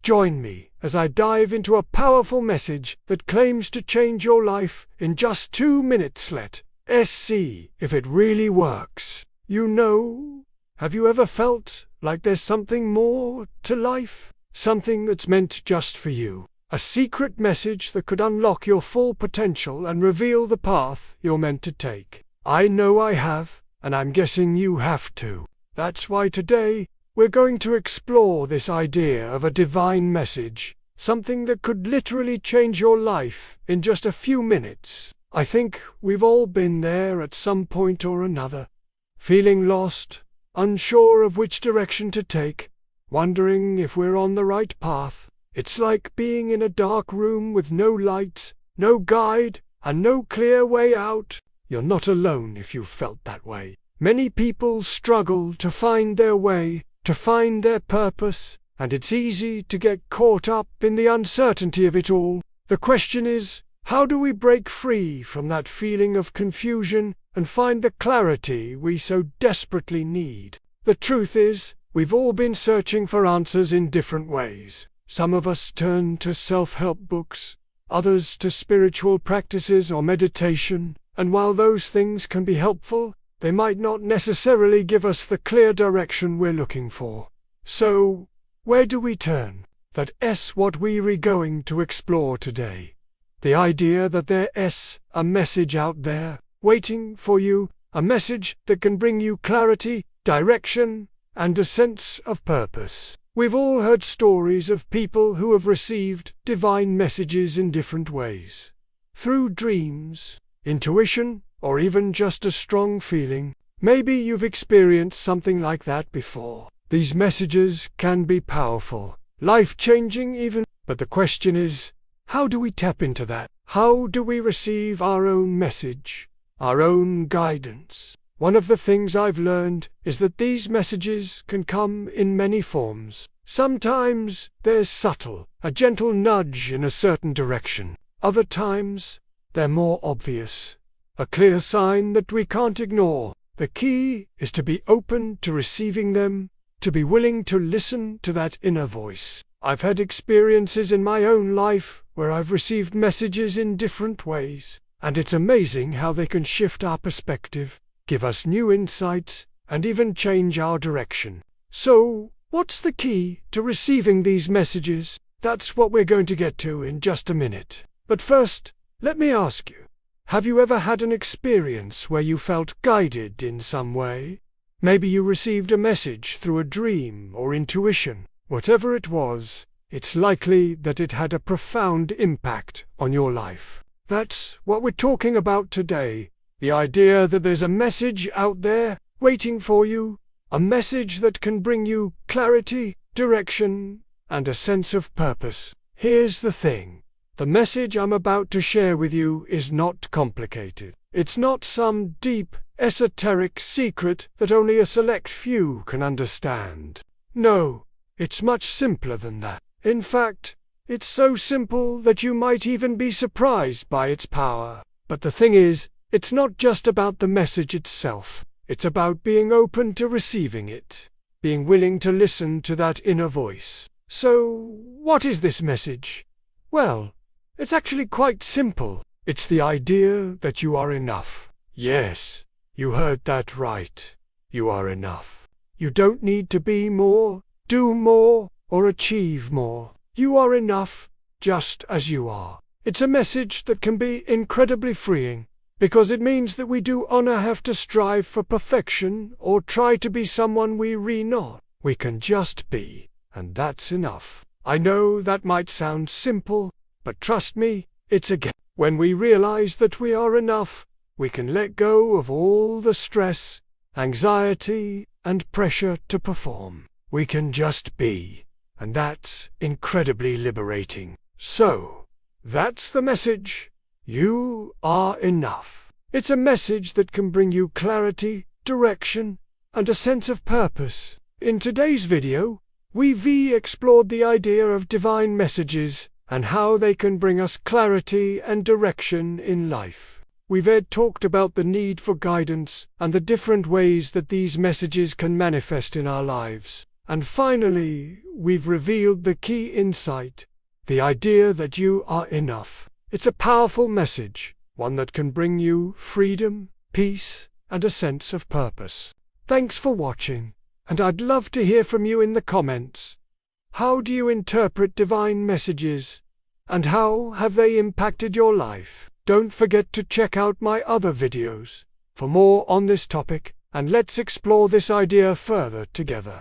Join me as I dive into a powerful message that claims to change your life in just 2 minutes. Let's see if it really works. Have you ever felt like there's something more to life? Something that's meant just for you? A secret message that could unlock your full potential and reveal the path you're meant to take. I know I have, and I'm guessing you have too. That's why today, we're going to explore this idea of a divine message, something that could literally change your life in just a few minutes. I think we've all been there at some point or another, feeling lost, unsure of which direction to take, wondering if we're on the right path. It's like being in a dark room with no lights, no guide, and no clear way out. You're not alone if you've felt that way. Many people struggle to find their way, to find their purpose, and it's easy to get caught up in the uncertainty of it all. The question is, how do we break free from that feeling of confusion and find the clarity we so desperately need? The truth is, we've all been searching for answers in different ways. Some of us turn to self-help books, others to spiritual practices or meditation, and while those things can be helpful, they might not necessarily give us the clear direction we're looking for. So, where do we turn? That's what we're going to explore today. The idea that there's a message out there, waiting for you, a message that can bring you clarity, direction, and a sense of purpose. We've all heard stories of people who have received divine messages in different ways. Through dreams, intuition, or even just a strong feeling. Maybe you've experienced something like that before. These messages can be powerful, life-changing even, but the question is, how do we tap into that? How do we receive our own message, our own guidance? One of the things I've learned is that these messages can come in many forms. Sometimes they're subtle, a gentle nudge in a certain direction. Other times, they're more obvious, a clear sign that we can't ignore. The key is to be open to receiving them, to be willing to listen to that inner voice. I've had experiences in my own life where I've received messages in different ways, and it's amazing how they can shift our perspective, give us new insights, and even change our direction. So, what's the key to receiving these messages? That's what we're going to get to in just a minute. But first, let me ask you, have you ever had an experience where you felt guided in some way? Maybe you received a message through a dream or intuition. Whatever it was, it's likely that it had a profound impact on your life. That's what we're talking about today. The idea that there's a message out there waiting for you, a message that can bring you clarity, direction, and a sense of purpose. Here's the thing. The message I'm about to share with you is not complicated. It's not some deep, esoteric secret that only a select few can understand. No, it's much simpler than that. In fact, it's so simple that you might even be surprised by its power. But the thing is, it's not just about the message itself. It's about being open to receiving it, being willing to listen to that inner voice. So, what is this message? Well, it's actually quite simple. It's the idea that you are enough. Yes, you heard that right. You are enough. You don't need to be more, do more, or achieve more. You are enough, just as you are. It's a message that can be incredibly freeing, because it means that we do not have to strive for perfection or try to be someone we're not. We can just be, and that's enough. I know that might sound simple, but trust me, it's a gift. When we realize that we are enough, we can let go of all the stress, anxiety, and pressure to perform. We can just be, and that's incredibly liberating. So, that's the message. You are enough. It's a message that can bring you clarity, direction, and a sense of purpose. In today's video, we've explored the idea of divine messages and how they can bring us clarity and direction in life. We've talked about the need for guidance and the different ways that these messages can manifest in our lives. And finally, we've revealed the key insight, the idea that you are enough. It's a powerful message, one that can bring you freedom, peace, and a sense of purpose. Thanks for watching, and I'd love to hear from you in the comments. How do you interpret divine messages? And how have they impacted your life? Don't forget to check out my other videos for more on this topic, and let's explore this idea further together.